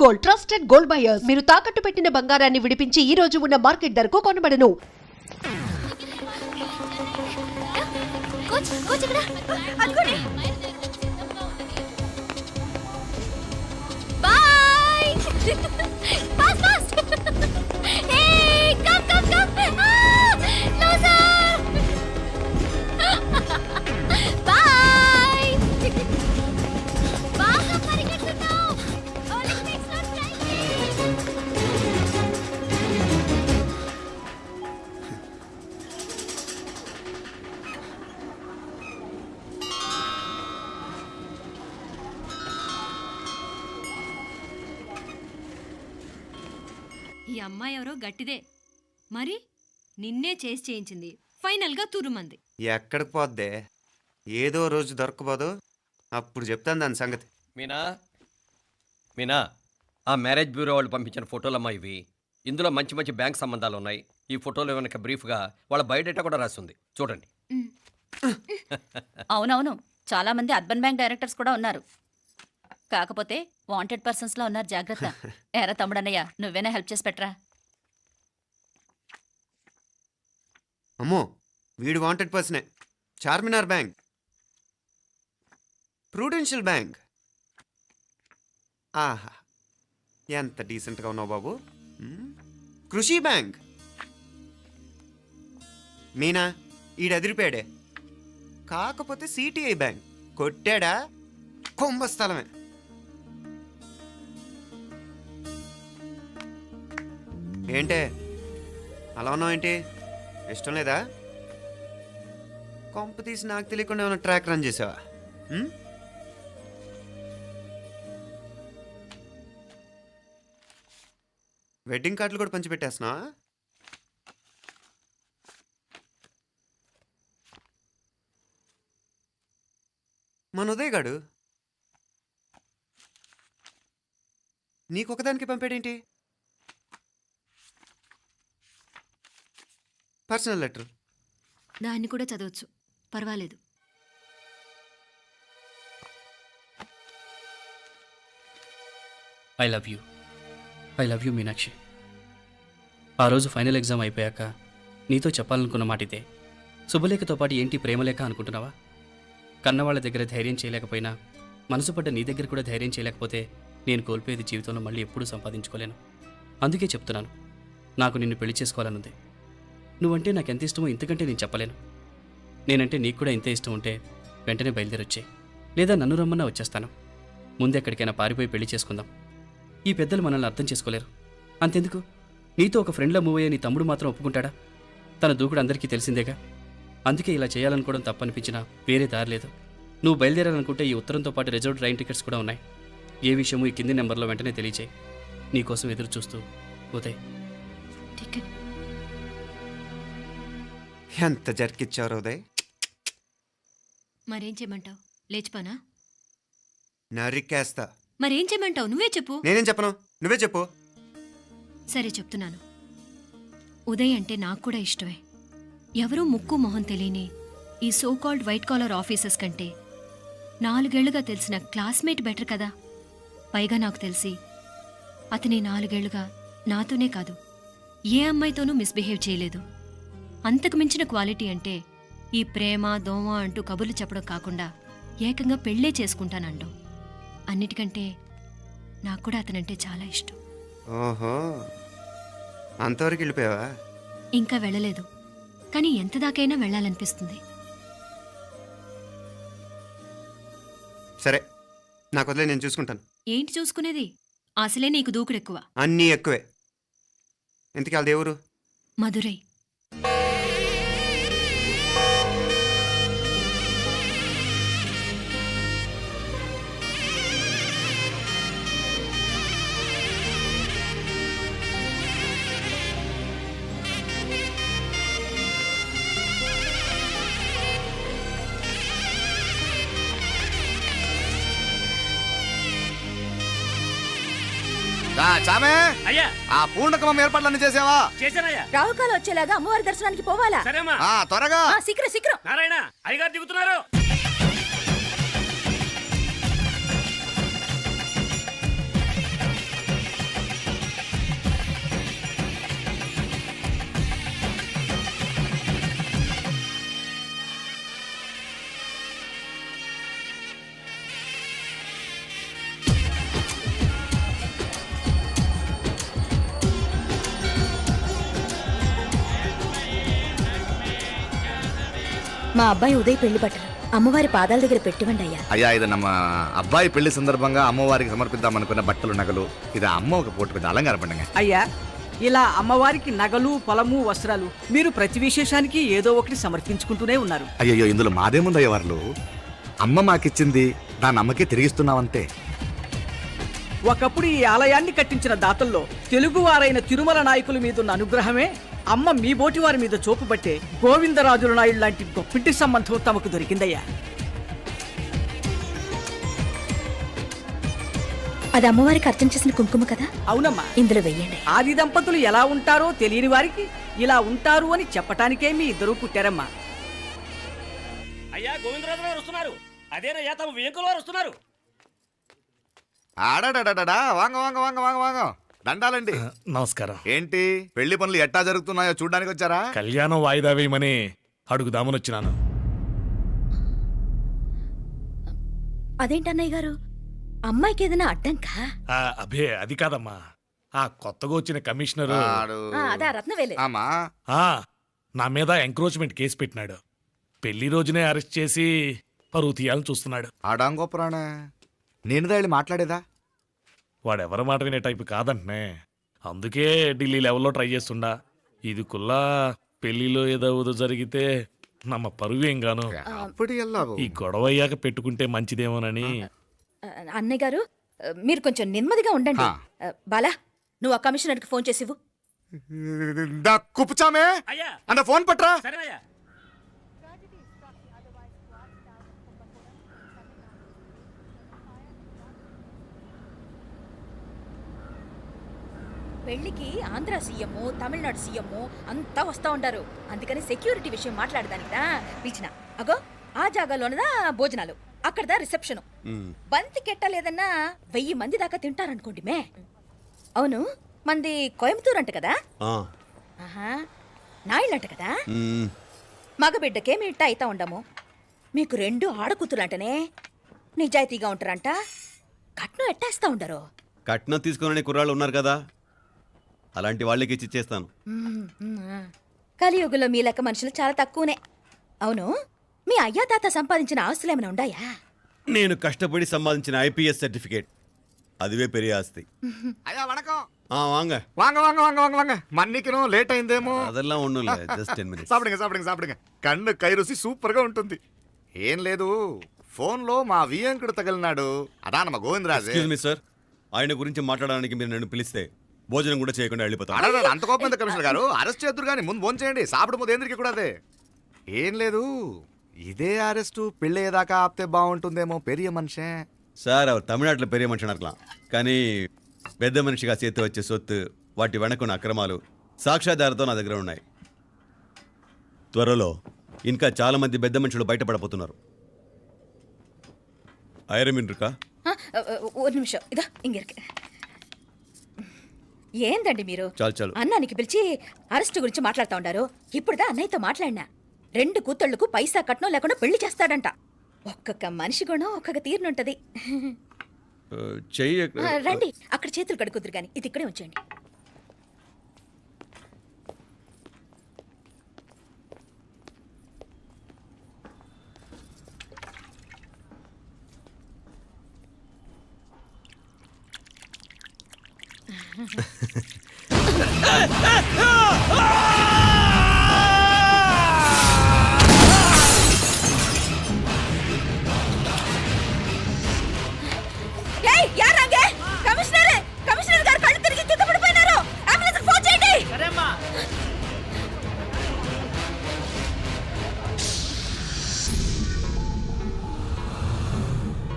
Gold, trusted gold buyers. మీరు తాకట్టు పెట్టిన బంగారాన్ని విడిపించి ఈ రోజు ఉన్న మార్కెట్ ధరకు కొనబడను. ఈ అమ్మాయి ఎవరో గట్టిదే, మరి నిన్నే చేసి చేయించింది, ఫైనల్గా తురుమంది. ఎక్కడికి పోద్దే? ఏదో రోజు దొరకబోదు, అప్పుడు చెప్తాను దాని సంగతి. మీనా మీనా ఆ మ్యారేజ్ బ్యూరో వాళ్ళు పంపించిన ఫోటోలమ్మా ఇవి. ఇందులో మంచి మంచి బ్యాంక్ సంబంధాలు ఉన్నాయి. ఈ ఫోటోలో వెనక బ్రీఫ్గా వాళ్ళ బయోడేటా కూడా రాస్తుంది, చూడండి. అవునవును, చాలా మంది అర్బన్ బ్యాంక్ డైరెక్టర్స్ కూడా ఉన్నారు. కాకపోతే వాంటెడ్ పర్సన్స్ లో ఉన్నారు, జాగ్రత్త. ఎరా తమ్ముడన్నయ్య, నువ్వేనా హెల్ప్ చేసి పెట్టరా? అమ్మో, వీడు వాంటెడ్ పర్సనే. Charminar bank, prudential bank. ఆహా, ఎంత డీసెంట్గా ఉన్నావు బాబు. కృషి బ్యాంక్. మీనా, ఈడదిరిపాడే. కాకపోతే సిటిఐ బ్యాంక్ కొట్టాడా కుంభస్థలమే. ఏంటే అలా ఉన్నావు? ఏంటి ఇష్టం లేదా? కొంప తీసి నాకు తెలియకుండా ఏమైనా ట్రాక్ రన్ చేసావా? వెడ్డింగ్ కార్డులు కూడా పంచిపెట్టేస్తున్నావా? మన ఉదయ్ గాడు నీకొకదానికి పంపాడేంటి? Personal letter. దాన్ని కూడా చదవచ్చు, పర్వాలేదు. I love you Meenakshi. ఆ రోజు ఫైనల్ ఎగ్జామ్ అయిపోయాక నీతో చెప్పాలనుకున్న మాట ఇదే. శుభలేఖతో పాటు ఏంటి ప్రేమలేఖ అనుకుంటున్నావా? కన్నవాళ్ళ దగ్గర ధైర్యం చేయలేకపోయినా మనసు పడ్డ నీ దగ్గర కూడా ధైర్యం చేయలేకపోతే నేను కోల్పోయేది జీవితంలో మళ్ళీ ఎప్పుడూ సంపాదించుకోలేను. అందుకే చెప్తున్నాను, నాకు నిన్ను పెళ్లి చేసుకోవాలనుంది. నువ్వంటే నాకు ఎంత ఇష్టమో ఇంతకంటే నేను చెప్పలేను. నేనంటే నీకు కూడా ఇంత ఇష్టం ఉంటే వెంటనే బయలుదేరొచ్చాయి, లేదా నన్ను రమ్మన్నా వచ్చేస్తాను. ముందు ఎక్కడికైనా పారిపోయి పెళ్లి చేసుకుందాం. ఈ పెద్దలు మనల్ని అర్థం చేసుకోలేరు. అంతెందుకు, నీతో ఒక ఫ్రెండ్లా మూవ్ అయ్యే నీ తమ్ముడు మాత్రం ఒప్పుకుంటాడా? తన దూకుడు అందరికీ తెలిసిందేగా. అందుకే ఇలా చేయాలనుకోవడం తప్పనిపించినా వేరే దారి లేదు. నువ్వు బయలుదేరాలనుకుంటే ఈ ఉత్తరంతో పాటు రిజర్వ్ ట్రైన్ టికెట్స్ కూడా ఉన్నాయి. ఏ విషయమూ ఈ కింది నెంబర్లో వెంటనే తెలియచేయి. నీకోసం ఎదురు చూస్తూ ఉదయ్. టికెట్ ఎంత జరికిచ్చారు ఉదయ్. మరేం చేయమంటావు? లేచిపోనా? నరికేస్తా. మరేం చేయమంటావు? నువ్వే చెప్పు. నేనేం చెప్పను, నువ్వే చెప్పు. సరే చెప్తున్నాను. ఉదయ్ అంటే నాకు కూడా ఇష్టమే. ఎవరూ ముక్కు మొహం తెలియని ఈ so called white collar officers కంటే 4 ఏళ్లుగా తెలిసిన క్లాస్మేట్ బెటర్ కదా. పైగా నాకు తెలిసి అతని 4 ఏళ్లుగా నాతోనే కాదు, ఏ అమ్మాయితోనూ మిస్బిహేవ్ చేయలేదు. అంతకు మించిన క్వాలిటీ అంటే ఈ ప్రేమ దోమ అంటూ కబుర్లు చెప్పడం కాకుండా ఏకంగా పెళ్ళే చేసుకుంటానంటాం. అన్నిటికంటే నాకు కూడా అతనంటే చాలా ఇష్టం. ఓహో, అంతవరకు వెళ్ళిపోయావా? ఇంకా వెళ్ళలేదు, కానీ ఎంత దాకైనా వెళ్ళాలనిపిస్తుంది. సరే, నాకు వదిలే, నేను చూసుకుంటాను. ఏంటి చూసుకునేది? అసలే నీకు దూకుడెక్కువ. అన్నీ ఎక్కువే. ఇంతకీ వాళ్ళ దేవురు? మధురై. చామే అయ్యా, ఆ పూర్ణకమం ఏర్పాట్లన్నీ చేసావా? చేశానయ్యా. రాహుకాలు వచ్చేలాగా అమ్మవారి దర్శనానికి పోవాలా? సరేమ్మా. త్వరగా శీఘ్రం శీఘ్రం. నారాయణ, అయ్యగారు దిగుతున్నారు. మా అబ్బాయి ఉదయ్ పెళ్లి బట్టలు అమ్మవారి పాదాల దగ్గర పెట్టివండి అయ్యా. అయ్యా ఇది నమ్మ అబ్బాయి పెళ్లి సందర్భంగా అమ్మవారికి సమర్పిద్దాం అనుకున్న బట్టలు నగలు ఇది అమ్మ ఒక పూట పెద్ద అలంకార పండుగ. అయ్యా ఇలా అమ్మవారికి నగలు పొలము వస్త్రాలు మీరు ప్రతి విశేషానికి ఏదో ఒకటి సమర్పించుకుంటూనే ఉన్నారు. అయ్యయ్యో ఇందులో మాదేముందయ్య వాళ్ళు అమ్మ మాకిచ్చింది దాని అమ్మకే తిరిగిస్తున్నామంతే. ఒకప్పుడు ఈ ఆలయాన్ని కట్టించిన దాతల్లో తెలుగువారైన తిరుమల నాయకుల మీదున్న అనుగ్రహమే అమ్మ మీ బోటి వారి మీద చూపుబట్టే గోవిందరాజుల నాయుడు లాంటి గొప్పింటి సంబంధం తమకు దొరికిందయ్యా. అది అమ్మవారికి అర్చన చేసిన కుంకుమ కదా, అవునమ్మా. ఇందులో వెయ్యండి. ఆది దంపతులు ఎలా ఉంటారో తెలియని వారికి ఇలా ఉంటారు అని చెప్పటానికే మీ ఇద్దరూ పుట్టారమ్మా. అయ్యా గోవిందరాజు గారు వస్తున్నారు. అదేనయ్యా తమ వెంకుల వారు వస్తున్నారు. ఆడాడా వాంగ వాంగ వాంగ వాంగ వాంగ దండాలండి. నమస్కారం. ఏంటి పెళ్లి పనులు ఎట్టా జరుగుతున్నాయో చూడడానికి వచ్చారా? కళ్యాణం వాయిదా వేయమని అడుగుదామని వచ్చినాను. అదేంటన్నయ్య గారు, అమ్మాయికి ఏదైనా అడ్డంకా? అభే అది కాదమ్మా, ఆ కొత్తగా వచ్చిన కమిషనరు అదా రత్నవేలే. ఆమా నా మీద ఎంక్రోచ్మెంట్ కేసు పెట్టినాడు. పెళ్లి రోజునే అరెస్ట్ చేసి పరువు తీయాలని చూస్తున్నాడు. ఆడాంగో పురాణ నేనుదా వెళ్ళి మాట్లాడేదా? వాడెవరి మాట వినే టైపు కాదంటనే. అందుకే ఢిల్లీ లెవెల్లో ట్రై చేస్తుండా. ఇది కుల్లా పెళ్లిలో ఏదో జరిగితే నమ్మ పరువేం గాను. అప్పుడు ఎల్లావు ఈ గొడవ అయ్యాక పెట్టుకుంటే మంచిదేమోనని. అన్నయ్య గారు మీరు కొంచెం నెమ్మదిగా ఉండండి. బాలా నువ్వు ఆ కమిషనర్కి ఫోన్ చేసివు. కుప్పుచామే అన్న ఫోన్ పట్రా. పెళ్లికి ఆంధ్ర సీఎం తమిళనాడు సీఎం అంతా వస్తా ఉంటారు. అందుకని సెక్యూరిటీ విషయం మాట్లాడదానికిదా పిలిచిన. అగో ఆ జాగాలోనదా భోజనాలు, అక్కడదా రిసెప్షన్. బంతి కెట్టలేదన్నా 1000 మంది దాకా తింటారనుకోండి మే. అవును మంది కోయంబత్తూర్ అంట కదా? ఆహా నాయుళ్ళంట కదా? మగబిడ్డకే మీ ఇట్ట అయితా ఉండము. మీకు 2 ఆడకూతులంటనే నిజాయితీగా ఉంటారంట. కట్నం ఎట్టేస్తా ఉండరు. కట్నం తీసుకునే కుర్రాళ్ళు ఉన్నారు కదా, అలాంటి వాళ్ళకి ఇచ్చేస్తాను. కలియుగంలో మీ లెక్క మనుషులు చాలా తక్కువనే. అవును మీ అయ్యా తాత సంపాదించిన ఆస్తులు ఏమైనా ఉండాయా? నేను కష్టపడి సంపాదించిన ఐపీఎస్ సర్టిఫికేట్, అదివే పెరిగే ఆస్తి. అయ్యా వణకం. వాంగ వాంగ వాంగ వాంగ వాంగ వాంగ మన్నికిను లేట్ అయిందేమో. అదెల్లా ఉండు, జస్ట్ 10 minutes. సాப்பிடுங்க కన్ను కై రుచి సూపర్ గా ఉంటుంది. ఏం లేదు ఫోన్లో మా వియంకుడు తగిలినాడు, అదా నమ్మ గోవిందరాజు. ఎక్స్క్యూజ్ మీ సార్, ఆయన గురించి మాట్లాడడానికి మీరు నన్ను పిలిస్తే భోజనం కూడా చేయకుండా వెళ్ళిపోతాను. అంత కోపం ఎంత కమిషనర్ గారు? అరెస్ట్ చేద్దరు కానీ ముందు ఫోన్ చేయండి. సాపిడు ముందు ఎందుకు కూడా అదే. ఏం లేదు ఇదే అరెస్టు పెళ్ళేదాకా ఆపితే బాగుంటుందేమో. పెరియ మనిషే సార్, அவர் తమిళనాడులో పెరిగే మనిషి అనర్కలాం, కానీ పెద్ద మనిషిగా చేతి వచ్చే సొత్తు, వాటి వెనకున్న అక్రమాలు సాక్ష్యాధారతో నా దగ్గర ఉన్నాయి. త్వరలో ఇంకా చాలా మంది పెద్ద మనుషులు బయటపడబోతున్నారు. ఐరమిన్ రుకా ఒక నిమిషం ఇదా ఇంగిరికి. ఏందండి మీరు చాలు అన్నానికి పిలిచి అరెస్టు గురించి మాట్లాడుతూ ఉండారు. ఇప్పుడుదా అన్నయ్యతో మాట్లాడినా 2 కూతుళ్లకు పైసా కట్నం లేకుండా పెళ్లి చేస్తాడంట. ఒక్కొక్క మనిషి గుణం ఒక్కొక్క తీరునుంటది. చెయ్యి రండి అక్కడ చేతులు కడుకుదురు గాని ఇది ఇక్కడే ఉంచండి. కమిషనర్ గారు కళ్ళు తిరిగి కింద పడిపోయినారు. అంబులెన్స్ ఫోన్ చేయండి.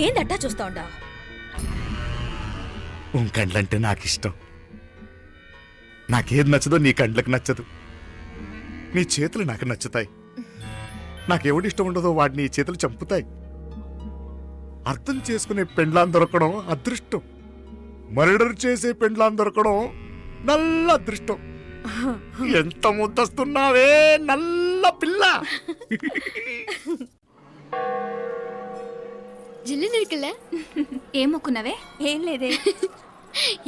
ఏందట్టా చూస్తా ఉండా? కండ్లంటే నాకు ఇష్టం. నాకేది నచ్చదో నీ కండ్లకు నచ్చదు. నీ చేతులు నాకు నచ్చుతాయి. నాకెవడి ఇష్టం ఉండదో వాడిని నీ చేతులు చంపుతాయి. అర్థం చేసుకునే పెండ్లాం దొరకడం అదృష్టం. మర్డర్ చేసే పెండ్లాం దొరకడం నల్ల అదృష్టం. ఎంత ముద్దస్తున్నావే నల్ల పిల్ల. జిల్లి నిరికిలే ఏం మొక్కున్నావే? ఏం లేదే.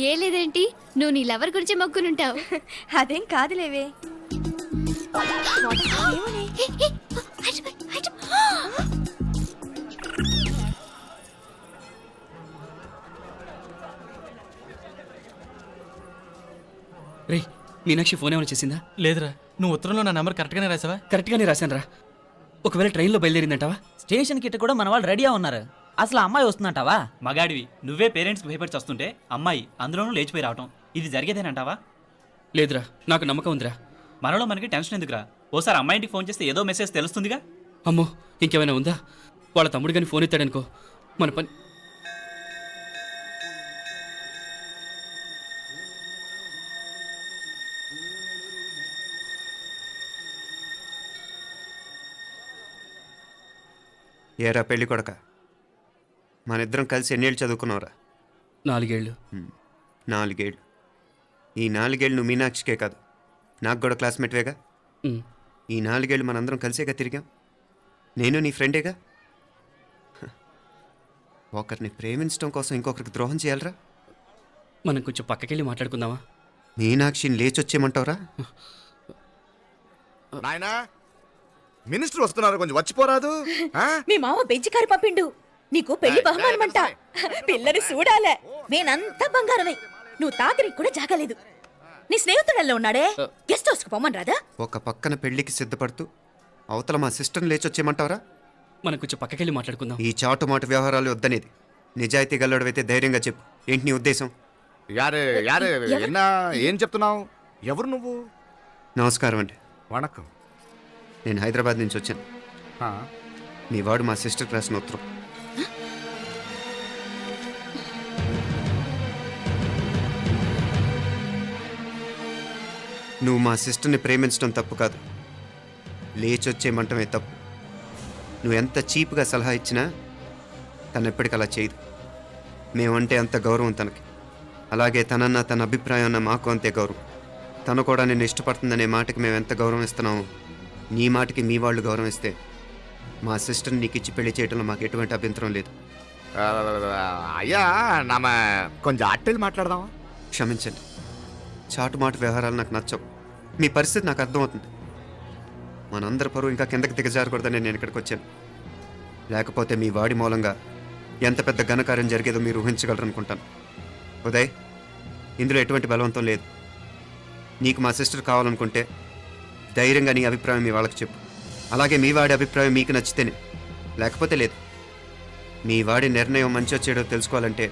ఏ లేదేంటి, నువ్వు నీ లవర్ గురించి మొక్కునుంటావు. అదేం కాదులేవే. రే మీనాక్షి ఫోన్ ఏమైనా చేసిందా? లేదురా, నువ్వు ఉత్తరంలో నా నెంబర్ కరెక్ట్గానే రాసావా? కరెక్ట్గానే రాశాను రా. ఒకవేళ ట్రైన్లో బయలుదేరిందంటావా? స్టేషన్ కిட்ட కూడా మన వాళ్ళు రెడీగా ఉన్నారు. అసలు అమ్మాయి వస్తుందంటావా? మగాడివి నువ్వే పేరెంట్స్కి భయపడి వస్తుంటే అమ్మాయి అందులోనూ లేచిపోయి రావటం ఇది జరిగేదేనంటావా? లేదురా, నాకు నమ్మకం ఉందిరా. మనలో మనకి టెన్షన్ ఎందుకురా? ఓసారి అమ్మాయి ఇంటికి ఫోన్ చేస్తే ఏదో మెసేజ్ తెలుస్తుందిగా. అమ్మో, ఇంకేమైనా ఉందా? వాళ్ళ తమ్ముడు కానీ ఫోన్ ఎత్తాడనుకో, మన పని. ఏరా పెళ్ళి కొడక, మన ఇద్దరం కలిసి ఎన్నేళ్ళు చదువుకున్నావురా? 4 ఏళ్ళు. 4 ఏళ్ళు. ఈ 4 ఏళ్ళు నువ్వు మీనాక్షికే కాదు, నాకు కూడా క్లాస్మేట్వేగా. ఉమ్. ఈ 4 ఏళ్ళు మనందరం కలిసేగా తిరిగాం. నేను నీ ఫ్రెండేగా. ఒకరిని ప్రేమించడం కోసం ఇంకొకరికి ద్రోహం చేయాలరా? మనం కొంచెం పక్కకెళ్ళి మాట్లాడుకుందామా? మీనాక్షిని లేచొచ్చేయమంటావురా? నాయనా, మినిస్టర్ వస్తున్నారు, కొంచెం వచ్చిపోరాదు? ఆ? మీ మామ బెంచి కారు పంపిండు. నీకు పెళ్లి బహుమానమంట. పిల్లని చూడాలే. నేనంతా బంగారమే. నువ్వు తాకరికి కూడా జాగలేదు. నీ స్నేహితుడల్లో ఉన్నాడే, గెస్ట్ హౌస్కి పొమ్మని రాదా? ఒక పక్కన పెళ్లికి సిద్ధపడుతూ అవతల మా సిస్టర్ని లేచొచ్చేయమంటావరా? మనం కొంచెం పక్కకెళ్ళి మాట్లాడుకుందాం. ఈ చాటుమాటు వ్యవహారాలు వద్దనేది. నిజాయితీ గల్లడవైతే ధైర్యంగా చెప్పు, ఏంటి నీ ఉద్దేశం? యారే యారే ఎన్నా, ఏం చెప్తున్నావు? ఎవరు నువ్వు? నమస్కారం అండి, వణకం. నేను హైదరాబాద్ నుంచి వచ్చాను. ఆ, మీ వాడు మా సిస్టర్ రాసిన ఉత్తరం. నువ్వు మా సిస్టర్ని ప్రేమించడం తప్పు కాదు, లేచొచ్చేయమంటమే తప్పు. నువ్వు ఎంత చీప్గా సలహా ఇచ్చినా తను ఎప్పటికీ అలా చేయదు. మేమంటే అంత గౌరవం తనకి, అలాగే తనన్న తన అభిప్రాయం అన్న మాకు అంతే గౌరవం. తను కూడా నిన్ను ఇష్టపడుతుందనే మాటకి మేము ఎంత గౌరవం ఇస్తున్నామో, నీ మాటకి మీ వాళ్ళు గౌరవం ఇస్తే మా సిస్టర్ని నీకు ఇచ్చి పెళ్లి చేయడంలో మాకు ఎటువంటి అభ్యంతరం లేదు. అయ్యా నామ కొంచెం అట్టెళ్ళి మాట్లాడదామా? క్షమించండి, చాటుమాటు వ్యవహారాలు నాకు నచ్చవు. మీ పరిస్థితి నాకు అర్థమవుతుంది. మనందరి పరువు ఇంకా కిందకి దిగజారకూడదని నేను ఇక్కడికి వచ్చాను. లేకపోతే మీ వాడి మూలంగా ఎంత పెద్ద ఘనకార్యం జరిగేదో మీరు ఊహించగలరనుకుంటాను. ఉదయ్, ఇందులో ఎటువంటి బలవంతం లేదు. నీకు మా సిస్టర్ కావాలనుకుంటే ధైర్యంగా నీ అభిప్రాయం మీ వాళ్ళకి చెప్పు. అలాగే మీ వాడి అభిప్రాయం మీకు నచ్చితేనే, లేకపోతే లేదు. మీ వాడి నిర్ణయం మంచో చెడో తెలుసుకోవాలంటే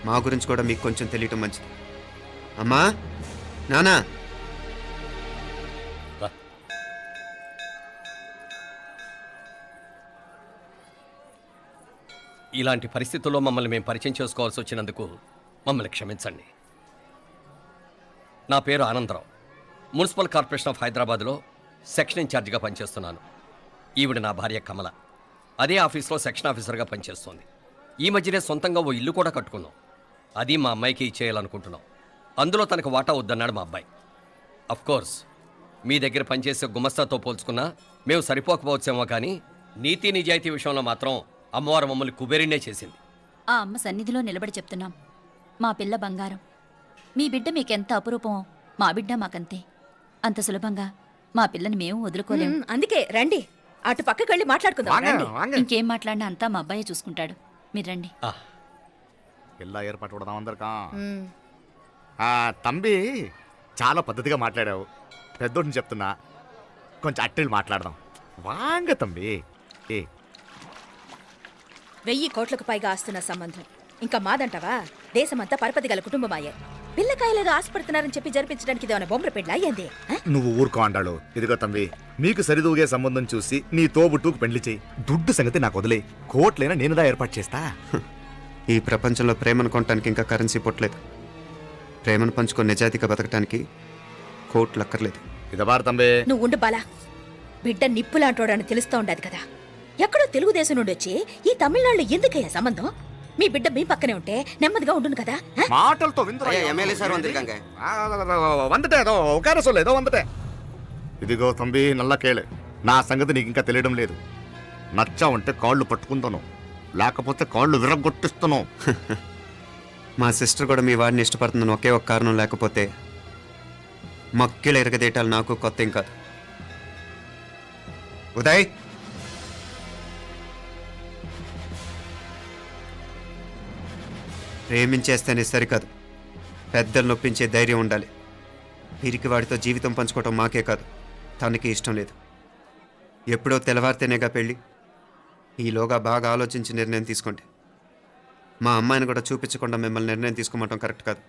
మా గురించి కూడా మీకు కొంచెం తెలియటం మంచిది. అమ్మా, నానా, ఇలాంటి పరిస్థితుల్లో మమ్మల్ని మేము పరిచయం చేసుకోవాల్సి వచ్చినందుకు మమ్మల్ని క్షమించండి. నా పేరు ఆనందరావు. మున్సిపల్ కార్పొరేషన్ ఆఫ్ హైదరాబాద్లో సెక్షన్ ఇన్ఛార్జిగా పనిచేస్తున్నాను. ఈవిడ నా భార్య కమల. అదే ఆఫీస్లో సెక్షన్ ఆఫీసర్గా పనిచేస్తుంది. ఈ మధ్యనే సొంతంగా ఓ ఇల్లు కూడా కట్టుకున్నాం. అది మా అమ్మాయికి ఇచ్చేయాలనుకుంటున్నాం. అందులో తనకు వాటా వద్దన్నాడు మా అబ్బాయి. కోర్స్ మీ దగ్గర పనిచేసే గుమస్తాతో పోల్చుకున్నా మేము సరిపోకపోవచ్చేమో, కానీ నీతి నిజాయితీ విషయంలో మాత్రం అమ్మవారు మమ్మల్ని కుబేరినే చేసింది. ఆ అమ్మ సన్నిధిలో నిలబడి చెప్తున్నాం, మా పిల్ల బంగారం. మీ బిడ్డ మీకెంత అపురూపమో మా బిడ్డ మాకంతే. అంత సులభంగా మా పిల్లని మేము వదులుకోలేము. అందుకే రండి, అటు పక్కకి వెళ్ళి మాట్లాడుకుందాం. వాంగ, రండి. వాంగ. ఇంకేం మాట్లాడినా అంతా మా అబ్బాయే చూసుకుంటాడు. మీరు రండి. ఎలా ఏర్పాటు కొడదాం అందరికా? మ్. తంబి, చాలా పద్ధతిగా మాట్లాడావు. పెద్దోడిని చెప్తున్నా, కొంచెం అట్టెళ్ళి మాట్లాడదాం. వాంగ తంబి. 1000 కోట్లకు పైగా ఆస్తున్న సంబంధం ఇంకా మాదంటావా? దేశమంతా పరపతి గల కుటుంబమాయే. పిల్లకాయలేదో ఆశపడుతున్నారని చెప్పి జరిపించడానికి ఇదేమైనా బొమ్మర పెళ్ళి అయ్యింది? నువ్వు ఊరుకో అండాడు. ఇదిగో తంబి, మీకు సరిదూగే సంబంధం చూసి నీ తోబుట్టుకు పెళ్లి చేయి. దుడ్డు సంగతి నాకు వదిలే. కోట్లైనా నేనుదా ఏర్పాటు చేస్తా. ఈ ప్రపంచంలో ప్రేమను కొనటానికి ఇంకా కరెన్సీ పుట్టలేదు. ప్రేమను పంచుకొని నిజాయితీగా బతకటానికి కోట్లు అక్కర్లేదు. ఇదబారు తంబి. నువ్వు ఉండు బాలా. బిడ్డ నిప్పులాంటోడని తెలుస్తూ ఉండదు కదా. ఎక్కడో తెలుగుదేశం నుండి వచ్చి ఈ తమిళనాడులో ఎందుకయ్యా సంబంధం? మీ బిడ్డ మీ పక్కనే ఉంటే నెమ్మదిగా ఉండును కదా. మాటలతో ఇదిగో తంబి, నల్ల కేళే. నా సంగతి నీకు ఇంకా తెలియడం లేదు. నచ్చా ఉంటే కాళ్ళు పట్టుకుంటాను, లేకపోతే కాళ్ళు విరగొట్టిస్తాను. మా సిస్టర్ కూడా మీ వాడిని ఇష్టపడుతుందని ఒకే ఒక కారణం లేకపోతే మక్కిళ్ళ ఎరగదేయటాలు నాకు కొత్త ఏం కాదు. ఉదయ్, ప్రేమించేస్తేనే సరికాదు, పెద్దలు నొప్పించే ధైర్యం ఉండాలి. వీరికి వాడితో జీవితం పంచుకోవటం మాకే కాదు తనకి ఇష్టం లేదు. ఎప్పుడో తెల్లవారితేనేగా పెళ్ళి. ఈలోగా బాగా ఆలోచించి నిర్ణయం తీసుకోండి. మా అమ్మాయిని కూడా చూపించకుండా మిమ్మల్ని నిర్ణయం తీసుకోమంటాం కరెక్ట్ కాదు.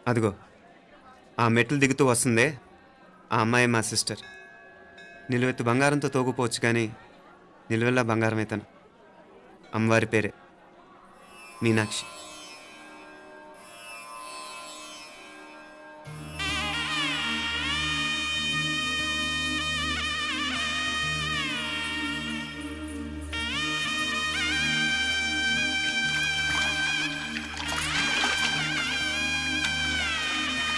అదిగో ఆ మెట్లు దిగుతూ వస్తుందే, ఆ అమ్మాయి మా సిస్టర్. నిలువెత్తు బంగారంతో తోగుపోవచ్చు కానీ నిలువెల్లా బంగారం అవుతాను. అమ్మవారి పేరే మీనాక్షి.